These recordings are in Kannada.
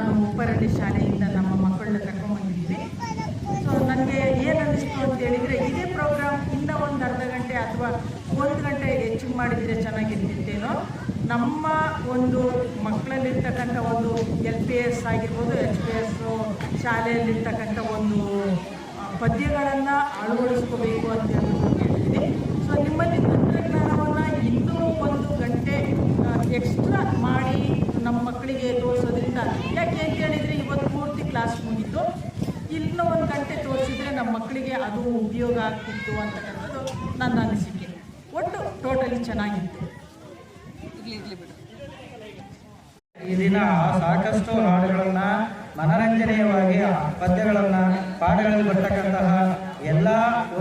ನಾನು ಉಪ್ಪರಳ್ಳಿ ಶಾಲೆಯಿಂದ ನಮ್ಮ ಮಕ್ಕಳನ್ನ ಕರ್ಕೊಂಡ್ಬಂದಿದ್ದೀವಿ. ಸೊ ನನಗೆ ಏನು ಅನ್ನಿಸ್ತು ಅಂತ ಹೇಳಿದರೆ, ಇದೇ ಪ್ರೋಗ್ರಾಮ್ ಇನ್ನೂ ಒಂದು ಅರ್ಧ ಗಂಟೆ ಅಥವಾ 1 ಗಂಟೆ ಹೆಚ್ಚು ಮಾಡಿದರೆ ಚೆನ್ನಾಗಿರ್ತಿತ್ತೇನೋ. ನಮ್ಮ ಒಂದು ಮಕ್ಕಳಲ್ಲಿರ್ತಕ್ಕಂಥ ಒಂದು LPS ಆಗಿರ್ಬೋದು, HPS ಶಾಲೆಯಲ್ಲಿರ್ತಕ್ಕಂಥ ಒಂದು ಪದ್ಯಗಳನ್ನು ಅಳವಡಿಸ್ಕೋಬೇಕು ಅಂತ ಹೇಳ್ತಿದ್ದೀನಿ. ಸೊ ನಿಮ್ಮಲ್ಲಿ ತಂತ್ರಜ್ಞಾನವನ್ನು ಇನ್ನೂ 1 ಗಂಟೆ ಎಕ್ಸ್ಟ್ರಾ ಮಾಡಿ ನಮ್ಮ ಮಕ್ಕಳಿಗೆ ತೋರಿಸೋದ್ರಿಂದ, ಯಾಕೆ ಅಂತ ಹೇಳಿದರೆ ಇವತ್ತು ಪೂರ್ತಿ ಕ್ಲಾಸ್ ಮುಗಿತು, ಇನ್ನೂ 1 ಗಂಟೆ ತೋರಿಸಿದ್ರೆ ನಮ್ಮ ಮಕ್ಕಳಿಗೆ ಅದು ಉಪಯೋಗ ಆಗ್ತಿತ್ತು ಅಂತಕ್ಕಂಥದ್ದು ನನ್ನ ಅನಿಸಿಕೆ. ಒಟ್ಟು ಟೋಟಲಿ ಚೆನ್ನಾಗಿತ್ತು. ಈ ದಿನ ಸಾಕಷ್ಟು ಹಾಡುಗಳನ್ನು, ಮನರಂಜನೀಯವಾಗಿ ಪದ್ಯಗಳನ್ನು, ಪಾಠಗಳಲ್ಲಿ ಬರ್ತಕ್ಕಂತಹ ಎಲ್ಲ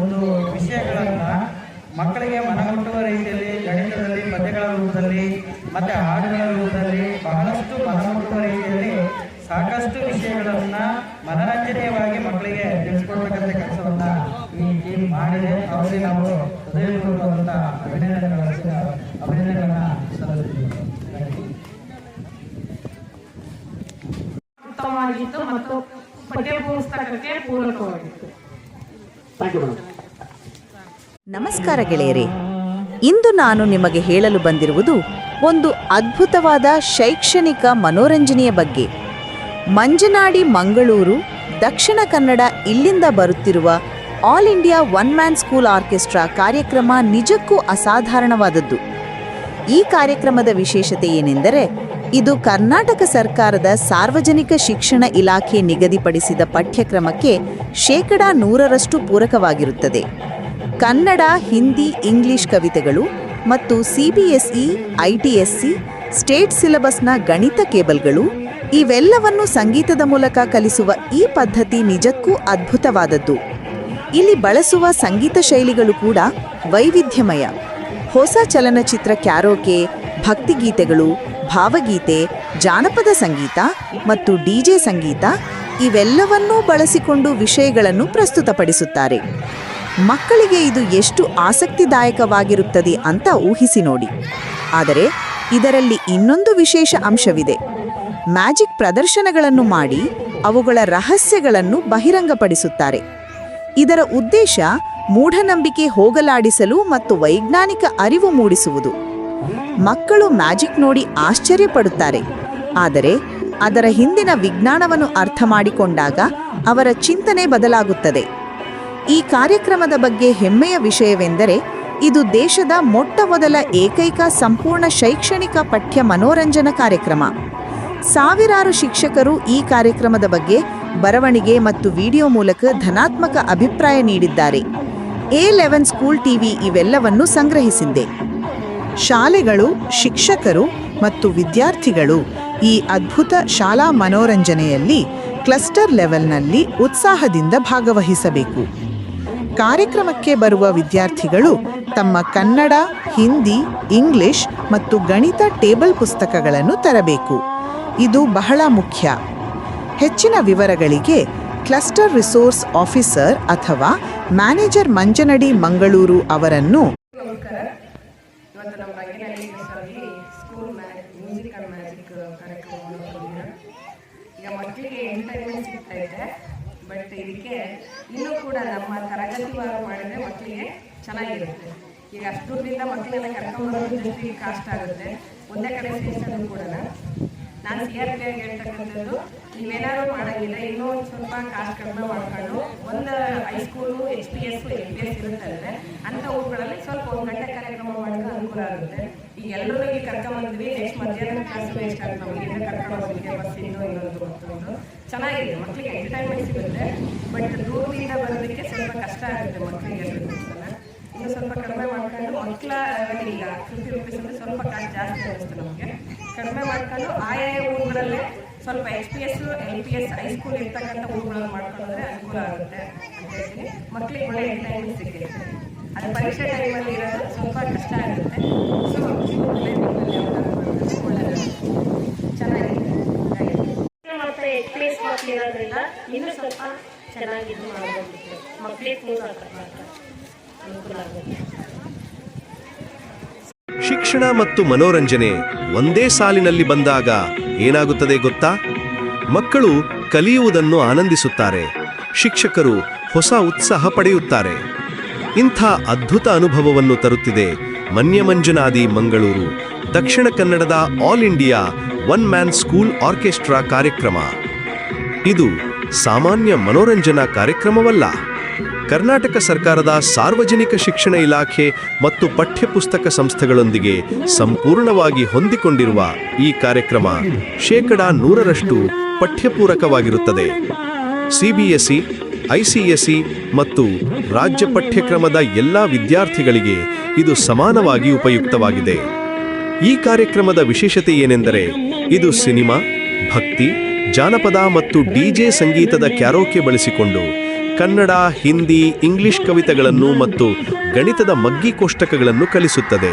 ಒಂದು ವಿಷಯಗಳನ್ನು ಮಕ್ಕಳಿಗೆ ಮನಮುಟ್ಟುವ ರೀತಿಯಲ್ಲಿ ಗಣಿತದಲ್ಲಿ, ಪದ್ಯಗಳ ರೂಪದಲ್ಲಿ ಮತ್ತು ಹಾಡುಗಳ ರೂಪದಲ್ಲಿ ಬಹಳಷ್ಟು ಮನಮುಟ್ಟುವ ರೀತಿಯಲ್ಲಿ ಸಾಕಷ್ಟು ವಿಷಯಗಳನ್ನು ಮನರಂಜನೀಯವಾಗಿ ಮಕ್ಕಳಿಗೆ ತಿಳಿಸ್ಕೊಡ್ತಕ್ಕಂಥ ಕೆಲಸವನ್ನು ಈ ಟೀಮ್ ಮಾಡಿದೆ. ಅವರಿಗೆ ನಾವು ಹೃದಯಪೂರ್ವಕವಾದಂಥ ಅಭಿನಂದನೆಗಳನ್ನು ಸಲ್ಲಿಸ್ತೀವಿ. ಉತ್ತಮವಾಗಿತ್ತು ಮತ್ತು ಪಠ್ಯಪುಸ್ತಕಕ್ಕೆ ಪೂರಕವಾಗಿತ್ತು. ನಮಸ್ಕಾರ ಗೆಳೆಯರೇ, ಇಂದು ನಾನು ನಿಮಗೆ ಹೇಳಲು ಬಂದಿರುವುದು ಒಂದು ಅದ್ಭುತವಾದ ಶೈಕ್ಷಣಿಕ ಮನೋರಂಜನೆಯ ಬಗ್ಗೆ. ಮಂಜನಾಡಿ ಮಂಗಳೂರು, ದಕ್ಷಿಣ ಕನ್ನಡ ಇಲ್ಲಿಂದ ಬರುತ್ತಿರುವ all India one man school orchestra ಕಾರ್ಯಕ್ರಮ ನಿಜಕ್ಕೂ ಅಸಾಧಾರಣವಾದದ್ದು. ಈ ಕಾರ್ಯಕ್ರಮದ ವಿಶೇಷತೆ ಏನೆಂದರೆ, ಇದು ಕರ್ನಾಟಕ ಸರ್ಕಾರದ ಸಾರ್ವಜನಿಕ ಶಿಕ್ಷಣ ಇಲಾಖೆ ನಿಗದಿಪಡಿಸಿದ ಪಠ್ಯಕ್ರಮಕ್ಕೆ 100% ಪೂರಕವಾಗಿರುತ್ತದೆ. ಕನ್ನಡ, ಹಿಂದಿ, ಇಂಗ್ಲಿಷ್ ಕವಿತೆಗಳು ಮತ್ತು CBSE, ITSC, ಸ್ಟೇಟ್ ಸಿಲೆಬಸ್ನ ಗಣಿತ ಕೇಬಲ್ಗಳು ಇವೆಲ್ಲವನ್ನು ಸಂಗೀತದ ಮೂಲಕ ಕಲಿಸುವ ಈ ಪದ್ಧತಿ ನಿಜಕ್ಕೂ ಅದ್ಭುತವಾದದ್ದು. ಇಲ್ಲಿ ಬಳಸುವ ಸಂಗೀತ ಶೈಲಿಗಳು ಕೂಡ ವೈವಿಧ್ಯಮಯ. ಹೊಸ ಚಲನಚಿತ್ರ ಕ್ಯಾರೋಕೆ, ಭಕ್ತಿಗೀತೆಗಳು, ಭಾವಗೀತೆ, ಜಾನಪದ ಸಂಗೀತ ಮತ್ತು DJ ಸಂಗೀತ ಇವೆಲ್ಲವನ್ನೂ ಬಳಸಿಕೊಂಡು ವಿಷಯಗಳನ್ನು ಪ್ರಸ್ತುತಪಡಿಸುತ್ತಾರೆ. ಮಕ್ಕಳಿಗೆ ಇದು ಎಷ್ಟು ಆಸಕ್ತಿದಾಯಕವಾಗಿರುತ್ತದೆ ಅಂತ ಊಹಿಸಿ ನೋಡಿ. ಆದರೆ ಇದರಲ್ಲಿ ಇನ್ನೊಂದು ವಿಶೇಷ ಅಂಶವಿದೆ. ಮ್ಯಾಜಿಕ್ ಪ್ರದರ್ಶನಗಳನ್ನು ಮಾಡಿ ಅವುಗಳ ರಹಸ್ಯಗಳನ್ನು ಬಹಿರಂಗಪಡಿಸುತ್ತಾರೆ. ಇದರ ಉದ್ದೇಶ ಮೂಢನಂಬಿಕೆ ಹೋಗಲಾಡಿಸಲು ಮತ್ತು ವೈಜ್ಞಾನಿಕ ಅರಿವು ಮೂಡಿಸುವುದು. ಮಕ್ಕಳು ಮ್ಯಾಜಿಕ್ ನೋಡಿ ಆಶ್ಚರ್ಯಪಡುತ್ತಾರೆ, ಆದರೆ ಅದರ ಹಿಂದಿನ ವಿಜ್ಞಾನವನ್ನು ಅರ್ಥ ಮಾಡಿಕೊಂಡಾಗ ಅವರ ಚಿಂತನೆ ಬದಲಾಗುತ್ತದೆ. ಈ ಕಾರ್ಯಕ್ರಮದ ಬಗ್ಗೆ ಹೆಮ್ಮೆಯ ವಿಷಯವೆಂದರೆ, ಇದು ದೇಶದ ಮೊಟ್ಟಮೊದಲ ಏಕೈಕ ಸಂಪೂರ್ಣ ಶೈಕ್ಷಣಿಕ ಪಠ್ಯ ಮನೋರಂಜನಾ ಕಾರ್ಯಕ್ರಮ. ಸಾವಿರಾರು ಶಿಕ್ಷಕರು ಈ ಕಾರ್ಯಕ್ರಮದ ಬಗ್ಗೆ ಬರವಣಿಗೆ ಮತ್ತು ವಿಡಿಯೋ ಮೂಲಕ ಧನಾತ್ಮಕ ಅಭಿಪ್ರಾಯ ನೀಡಿದ್ದಾರೆ. A11 ಸ್ಕೂಲ್ ಟಿವಿ ಇವೆಲ್ಲವನ್ನು ಸಂಗ್ರಹಿಸಿದೆ. ಶಾಲೆಗಳು, ಶಿಕ್ಷಕರು ಮತ್ತು ವಿದ್ಯಾರ್ಥಿಗಳು ಈ ಅದ್ಭುತ ಶಾಲಾ ಮನೋರಂಜನೆಯಲ್ಲಿ ಕ್ಲಸ್ಟರ್ ಲೆವೆಲ್ನಲ್ಲಿ ಉತ್ಸಾಹದಿಂದ ಭಾಗವಹಿಸಬೇಕು. ಕಾರ್ಯಕ್ರಮಕ್ಕೆ ಬರುವ ವಿದ್ಯಾರ್ಥಿಗಳು ತಮ್ಮ ಕನ್ನಡ, ಹಿಂದಿ, ಇಂಗ್ಲಿಷ್ ಮತ್ತು ಗಣಿತ ಟೇಬಲ್ ಪುಸ್ತಕಗಳನ್ನು ತರಬೇಕು. ಇದು ಬಹಳ ಮುಖ್ಯ. ಹೆಚ್ಚಿನ ವಿವರಗಳಿಗೆ ಕ್ಲಸ್ಟರ್ ರಿಸೋರ್ಸ್ ಆಫೀಸರ್ ಅಥವಾ ಮ್ಯಾನೇಜರ್ ಮಂಜನಡಿ ಮಂಗಳೂರು ಅವರನ್ನು ನಮಸ್ಕಾರ. ಇವತ್ತು ನಮ್ಮ Ranganahalli school music and magic ಕಾರ್ಯಕ್ರಮವನ್ನು ಈಗ ಮಕ್ಕಳಿಗೆ ಎಂಟರ್ಟೈನ್ಮೆಂಟ್ ಸಿಗ್ತಾ ಇದೆ. ಬಟ್ ಇದಕ್ಕೆ ಇನ್ನೂ ಕೂಡ ನಮ್ಮ ತರಗತಿವಾರ ಮಾಡಿದರೆ ಮಕ್ಕಳಿಗೆ ಚೆನ್ನಾಗಿರುತ್ತೆ. ಈಗ ಅಷ್ಟು ದೂರದಿಂದ ಮಕ್ಕಳೆಲ್ಲ ಕರ್ಕೊಂಡ್ಬರೋದು ಕಾಸ್ಟ್ ಆಗುತ್ತೆ. ಒಂದೇ ಕಡೆ ಸೇರಿಸೋದು ಕೂಡ ನಾನು CRP ಆಗಿ ಹೇಳ್ತಕ್ಕಂಥದ್ದು, ನೀವೇನಾದ್ರು ಮಾಡೋಂಗಿಲ್ಲ ಇನ್ನೂ ಒಂದು ಸ್ವಲ್ಪ ಕಾಸ್ಟ್ ಕಡಿಮೆ ಮಾಡ್ಕೊಂಡು ಒಂದು ಹೈಸ್ಕೂಲು, HPS, LPS ಇರುತ್ತಂದರೆ ಅಂಥ ಊರುಗಳಲ್ಲಿ ಸ್ವಲ್ಪ 1 ಗಂಟೆ ಕಾರ್ಯಕ್ರಮ ಮಾಡೋದು ಅನುಕೂಲ ಆಗುತ್ತೆ. ಈಗ ಎಲ್ಲರೂ ಈಗ ಕರ್ಕೊಂಬಂದ್ವಿ, ನೆಕ್ಸ್ಟ್ ಮಧ್ಯಾಹ್ನ ಕ್ಲಾಸ್ ವೇಸ್ಟ್ ಆಗುತ್ತೆ. ನಮಗೆ ಕರ್ಕೊಂಡು ಹೋಗೋದಕ್ಕೆ ಬಸ್ಸಿಂದು ಇನ್ನೊಂದು ಮತ್ತೊಂದು ಚೆನ್ನಾಗಿದೆ, ಮಕ್ಕಳಿಗೆ ಎಂಟರ್ಟೈನ್ಮೆಂಟ್ ಸಿಗುತ್ತೆ. ಬಟ್ ದೂರದಿಂದ ಬರೋದಕ್ಕೆ ಸ್ವಲ್ಪ ಕಷ್ಟ ಆಗುತ್ತೆ ಮಕ್ಕಳಿಗೆ. ಇನ್ನೂ ಸ್ವಲ್ಪ ಕಡಿಮೆ ಮಾಡ್ಕೊಂಡು ಮಕ್ಕಳ ಈಗ 50 ರೂಪೀಸ್ ಅಂದರೆ ಸ್ವಲ್ಪ ಕಾಸ್ಟ್ ಜಾಸ್ತಿ ಅನ್ನಿಸ್ತು ನಮಗೆ. ಕಡಿಮೆ ಮಾಡ್ಕೊಂಡು ಆಯಾ ಊರುಗಳಲ್ಲೇ ಸ್ವಲ್ಪ HPS, LPS, ಹೈಸ್ಕೂಲ್ ಇರ್ತಕ್ಕಂಥ ಊರುಗಳನ್ನು ಮಾಡ್ಕೊಂಡ್ರೆ ಅನುಕೂಲ ಆಗುತ್ತೆ ಅಂತ ಹೇಳ್ತೀನಿ. ಮಕ್ಕಳಿಗೆ ಒಳ್ಳೆ ಎಂಟರ್ಟೈನ್ಮೆಂಟ್ ಸಿಗುತ್ತೆ. ಅದು ಪರೀಕ್ಷೆ ಟೈಮಲ್ಲಿ ಇರೋದು ಸ್ವಲ್ಪ ಕಷ್ಟ ಆಗುತ್ತೆ. ಸೊ ಒಳ್ಳೆಯದು, ಚೆನ್ನಾಗಿದೆ. ಮತ್ತು HPS ಮಕ್ಕಳು ಇರೋದ್ರಿಂದ ಇನ್ನೂ ಸ್ವಲ್ಪ ಚೆನ್ನಾಗಿ ಇದು ಮಾಡಬಹುದು. ಮಕ್ಕಳಿಗೆ ಅನುಕೂಲ ಆಗುತ್ತೆ. ಶಿಕ್ಷಣ ಮತ್ತು ಮನೋರಂಜನೆ ಒಂದೇ ಸಾಲಿನಲ್ಲಿ ಬಂದಾಗ ಏನಾಗುತ್ತದೆ ಗೊತ್ತಾ? ಮಕ್ಕಳು ಕಲಿಯುವುದನ್ನು ಆನಂದಿಸುತ್ತಾರೆ, ಶಿಕ್ಷಕರು ಹೊಸ ಉತ್ಸಾಹ ಪಡೆಯುತ್ತಾರೆ. ಇಂಥ ಅದ್ಭುತ ಅನುಭವವನ್ನು ತರುತ್ತಿದೆ ಮನ್ಯಮಂಜನಾದಿ ಮಂಗಳೂರು, ದಕ್ಷಿಣ ಕನ್ನಡದ all India one man school orchestra ಕಾರ್ಯಕ್ರಮ. ಇದು ಸಾಮಾನ್ಯ ಮನೋರಂಜನಾ ಕಾರ್ಯಕ್ರಮವಲ್ಲ. ಕರ್ನಾಟಕ ಸರ್ಕಾರದ ಸಾರ್ವಜನಿಕ ಶಿಕ್ಷಣ ಇಲಾಖೆ ಮತ್ತು ಪಠ್ಯಪುಸ್ತಕ ಸಂಸ್ಥೆಗಳೊಂದಿಗೆ ಸಂಪೂರ್ಣವಾಗಿ ಹೊಂದಿಕೊಂಡಿರುವ ಈ ಕಾರ್ಯಕ್ರಮ 100% ಪಠ್ಯಪೂರಕವಾಗಿರುತ್ತದೆ. ಸಿಬಿಎಸ್ಇ, ಐಸಿಎಸ್ಇ ಮತ್ತು ರಾಜ್ಯ ಪಠ್ಯಕ್ರಮದ ಎಲ್ಲ ವಿದ್ಯಾರ್ಥಿಗಳಿಗೆ ಇದು ಸಮಾನವಾಗಿ ಉಪಯುಕ್ತವಾಗಿದೆ. ಈ ಕಾರ್ಯಕ್ರಮದ ವಿಶೇಷತೆ ಏನೆಂದರೆ ಇದು ಸಿನಿಮಾ, ಭಕ್ತಿ, ಜಾನಪದ ಮತ್ತು ಡಿಜೆ ಸಂಗೀತದ ಕ್ಯಾರೋಕೆ ಬಳಸಿಕೊಂಡು ಕನ್ನಡ, ಹಿಂದಿ, ಇಂಗ್ಲಿಷ್ ಕವಿತೆಗಳನ್ನು ಮತ್ತು ಗಣಿತದ ಮಗ್ಗಿ ಕೋಷ್ಟಕಗಳನ್ನು ಕಲಿಸುತ್ತದೆ.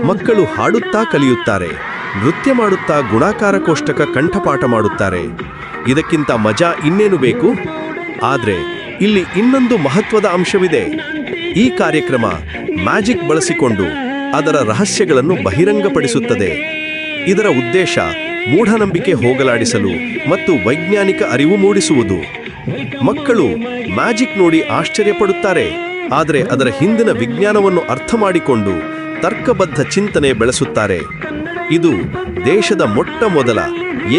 ಮಕ್ಕಳು ಹಾಡುತ್ತಾ ಕಲಿಯುತ್ತಾರೆ, ನೃತ್ಯ ಮಾಡುತ್ತಾ ಗುಣಾಕಾರ ಕೋಷ್ಟಕ ಕಂಠಪಾಠ ಮಾಡುತ್ತಾರೆ. ಇದಕ್ಕಿಂತ ಮಜಾ ಇನ್ನೇನು ಬೇಕು? ಆದರೆ ಇಲ್ಲಿ ಇನ್ನೊಂದು ಮಹತ್ವದ ಅಂಶವಿದೆ. ಈ ಕಾರ್ಯಕ್ರಮ ಮ್ಯಾಜಿಕ್ ಬಳಸಿಕೊಂಡು ಅದರ ರಹಸ್ಯಗಳನ್ನು ಬಹಿರಂಗಪಡಿಸುತ್ತದೆ. ಇದರ ಉದ್ದೇಶ ಮೂಢನಂಬಿಕೆ ಹೋಗಲಾಡಿಸಲು ಮತ್ತು ವೈಜ್ಞಾನಿಕ ಅರಿವು ಮೂಡಿಸುವುದು. ಮಕ್ಕಳು ಮ್ಯಾಜಿಕ್ ನೋಡಿ ಆಶ್ಚರ್ಯಪಡುತ್ತಾರೆ, ಆದರೆ ಅದರ ಹಿಂದಿನ ವಿಜ್ಞಾನವನ್ನು ಅರ್ಥ ಮಾಡಿಕೊಂಡು ತರ್ಕಬದ್ಧ ಚಿಂತನೆ ಬೆಳೆಸುತ್ತಾರೆ. ಇದು ದೇಶದ ಮೊಟ್ಟ ಮೊದಲ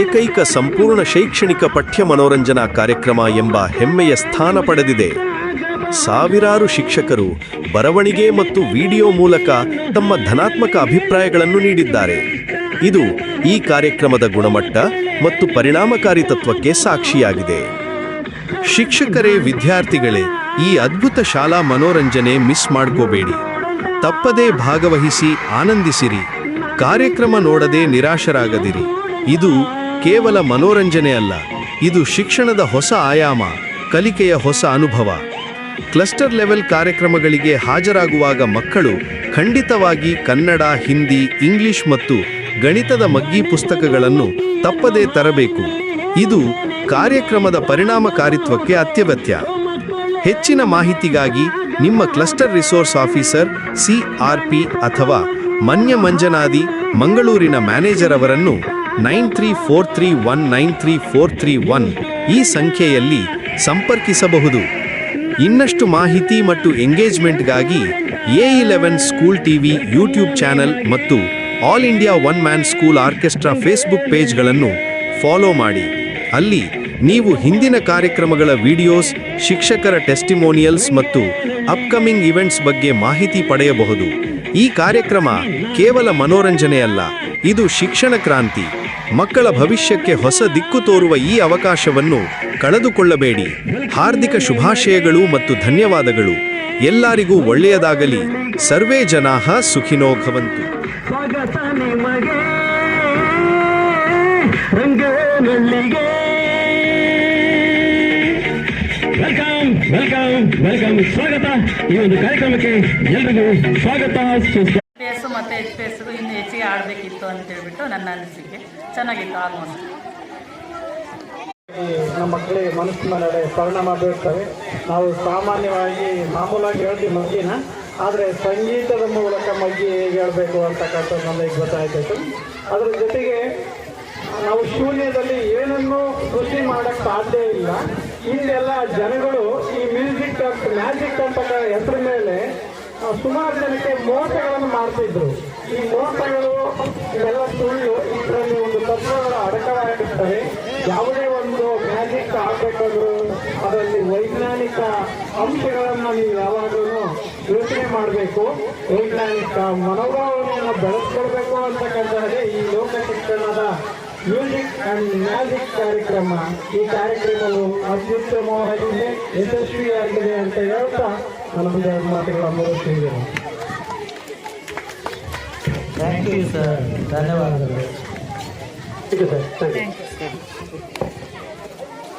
ಏಕೈಕ ಸಂಪೂರ್ಣ ಶೈಕ್ಷಣಿಕ ಪಠ್ಯ ಮನೋರಂಜನಾ ಕಾರ್ಯಕ್ರಮ ಎಂಬ ಹೆಮ್ಮೆಯ ಸ್ಥಾನ ಪಡೆದಿದೆ. ಸಾವಿರಾರು ಶಿಕ್ಷಕರು ಬರವಣಿಗೆ ಮತ್ತು ವಿಡಿಯೋ ಮೂಲಕ ತಮ್ಮ ಧನಾತ್ಮಕ ಅಭಿಪ್ರಾಯಗಳನ್ನು ನೀಡಿದ್ದಾರೆ. ಇದು ಈ ಕಾರ್ಯಕ್ರಮದ ಗುಣಮಟ್ಟ ಮತ್ತು ಪರಿಣಾಮಕಾರಿ ತತ್ವಕ್ಕೆ ಸಾಕ್ಷಿಯಾಗಿದೆ. ಶಿಕ್ಷಕರೇ, ವಿದ್ಯಾರ್ಥಿಗಳೇ, ಈ ಅದ್ಭುತ ಶಾಲಾ ಮನೋರಂಜನೆ ಮಿಸ್ ಮಾಡ್ಕೋಬೇಡಿ. ತಪ್ಪದೇ ಭಾಗವಹಿಸಿ ಆನಂದಿಸಿರಿ. ಕಾರ್ಯಕ್ರಮ ನೋಡದೆ ನಿರಾಶರಾಗದಿರಿ. ಇದು ಕೇವಲ ಮನೋರಂಜನೆ ಅಲ್ಲ, ಇದು ಶಿಕ್ಷಣದ ಹೊಸ ಆಯಾಮ, ಕಲಿಕೆಯ ಹೊಸ ಅನುಭವ. ಕ್ಲಸ್ಟರ್ ಲೆವೆಲ್ ಕಾರ್ಯಕ್ರಮಗಳಿಗೆ ಹಾಜರಾಗುವಾಗ ಮಕ್ಕಳು ಖಂಡಿತವಾಗಿ ಕನ್ನಡ, ಹಿಂದಿ, ಇಂಗ್ಲಿಷ್ ಮತ್ತು ಗಣಿತದ ಮಗ್ಗಿ ಪುಸ್ತಕಗಳನ್ನು ತಪ್ಪದೇ ತರಬೇಕು. ಇದು ಕಾರ್ಯಕ್ರಮದ ಪರಿಣಾಮಕಾರಿತ್ವಕ್ಕೆ ಅತ್ಯಗತ್ಯ. ಹೆಚ್ಚಿನ ಮಾಹಿತಿಗಾಗಿ ನಿಮ್ಮ ಕ್ಲಸ್ಟರ್ ರಿಸೋರ್ಸ್ ಆಫೀಸರ್ CRP ಅಥವಾ ಮನ್ಯಮಂಜನಾದಿ ಮಂಗಳೂರಿನ ಮ್ಯಾನೇಜರ್ ಅವರನ್ನು 9343193431 ಈ ಸಂಖ್ಯೆಯಲ್ಲಿ ಸಂಪರ್ಕಿಸಬಹುದು. ಇನ್ನಷ್ಟು ಮಾಹಿತಿ ಮತ್ತು ಎಂಗೇಜ್ಮೆಂಟ್ಗಾಗಿ A11 school TV YouTube channel ಮತ್ತು all India one man school orchestra Facebook ಪೇಜ್ಗಳನ್ನು ಫಾಲೋ ಮಾಡಿ. ಅಲ್ಲಿ ನೀವು ಹಿಂದಿನ ಕಾರ್ಯಕ್ರಮಗಳ ವಿಡಿಯೋಸ್, ಶಿಕ್ಷಕರ ಟೆಸ್ಟಿಮೋನಿಯಲ್ಸ್ ಮತ್ತು ಅಪ್ಕಮಿಂಗ್ ಇವೆಂಟ್ಸ್ ಬಗ್ಗೆ ಮಾಹಿತಿ ಪಡೆಯಬಹುದು. ಈ ಕಾರ್ಯಕ್ರಮ ಕೇವಲ ಮನೋರಂಜನೆಯಲ್ಲ, ಇದು ಶಿಕ್ಷಣ ಕ್ರಾಂತಿ. ಮಕ್ಕಳ ಭವಿಷ್ಯಕ್ಕೆ ಹೊಸ ದಿಕ್ಕು ತೋರುವ ಈ ಅವಕಾಶವನ್ನು ಕಳೆದುಕೊಳ್ಳಬೇಡಿ. ಹಾರ್ದಿಕ ಶುಭಾಶಯಗಳು ಮತ್ತು ಧನ್ಯವಾದಗಳು. ಎಲ್ಲರಿಗೂ ಒಳ್ಳೆಯದಾಗಲಿ. ಸರ್ವೇ ಜನಾಃ ಸುಖಿನೋ ಭವಂತು. Welcome welcome welcome. ಸ್ವಾಗತ. ಈ ಒಂದು ಕಾರ್ಯಕ್ರಮಕ್ಕೆ ಎಲ್ರಿಗೂ ಸ್ವಾಗತ. PS ಮತ್ತು HS ಇನ್ನು ಹೆಚ್ಚಿಗೆ ಆಡಬೇಕಿತ್ತು ಅಂತ ಹೇಳ್ಬಿಟ್ಟು ನನ್ನ ಅನಿಸಿಕೆ. ಚೆನ್ನಾಗಿತ್ತು ಆಲ್ಮೋಸ್ಟ್. ನಮ್ಮ ಮಕ್ಕಳಿಗೆ ಮನಸ್ಸಿನ ನಡೆ ಪರಿಣಾಮ ಬೀರ್ತವೆ. ನಾವು ಸಾಮಾನ್ಯವಾಗಿ ಮಾಮೂಲಾಗಿ ಹೇಳ್ತೀವಿ ಮಗ್ಗಿನ, ಆದರೆ ಸಂಗೀತದ ಮೂಲಕ ಮಗ್ಗಿ ಹೇಗೆ ಹೇಳಬೇಕು ಅಂತಕ್ಕಂಥದ್ದು ನಮಗೆ ಗೊತ್ತಾಯ್ತು. ಅದರ ಜೊತೆಗೆ ನಾವು ಶೂನ್ಯದಲ್ಲಿ ಏನನ್ನೂ ಕೃಷಿ ಮಾಡೋಕ್ಕೆ ಸಾಧ್ಯ ಇಲ್ಲ. ಇಲ್ಲೆಲ್ಲ ಜನಗಳು ಈ ಮ್ಯಾಜಿಕ್ ಅಂತ ಹೆಸರ ಮೇಲೆ ಸುಮಾರು ಜನಕ್ಕೆ ಮೋಸಗಳನ್ನು ಮಾಡ್ತಿದ್ರು. ಈ ಮೋಸಗಳು ಇವೆಲ್ಲ ಸುಳ್ಳು. ಇದರಲ್ಲಿ ಒಂದು ತತ್ವಗಳು ಅಡಕವಾಗಿರ್ತವೆ. ಯಾವುದೇ ಒಂದು ಮ್ಯಾಜಿಕ್ ಆಗಬೇಕಾದ್ರೂ ಅದರಲ್ಲಿ ವೈಜ್ಞಾನಿಕ ಅಂಶಗಳನ್ನು ನೀವು ಯಾವಾಗಲೂ ಯೋಚನೆ ಮಾಡಬೇಕು. ವೈಜ್ಞಾನಿಕ ಮನೋಭಾವನೆಯನ್ನು ಬೆಳೆಸ್ಕೊಳ್ಬೇಕು ಅಂತಕ್ಕಂಥದ್ದೇ ಈ ಲೋಕ ಶಿಕ್ಷಣದ ಮ್ಯೂಸಿಕ್ ಆ್ಯಂಡ್ ಮ್ಯಾಜಿಕ್ ಕಾರ್ಯಕ್ರಮ. ಈ ಕಾರ್ಯಕ್ರಮವು ಅತ್ಯುತ್ತಮವಾಗಿದೆ, ಯಶಸ್ವಿಯಾಗಿದೆ ಅಂತ ಹೇಳ್ತಾ ನನ್ನ ಮುಂದೆ ಮಾತುಗಳ ಮುಗಿಸ್ತಿದ್ದೇನೆ. ಥ್ಯಾಂಕ್ ಯು ಸರ್, ಧನ್ಯವಾದಗಳು. Thank you sir.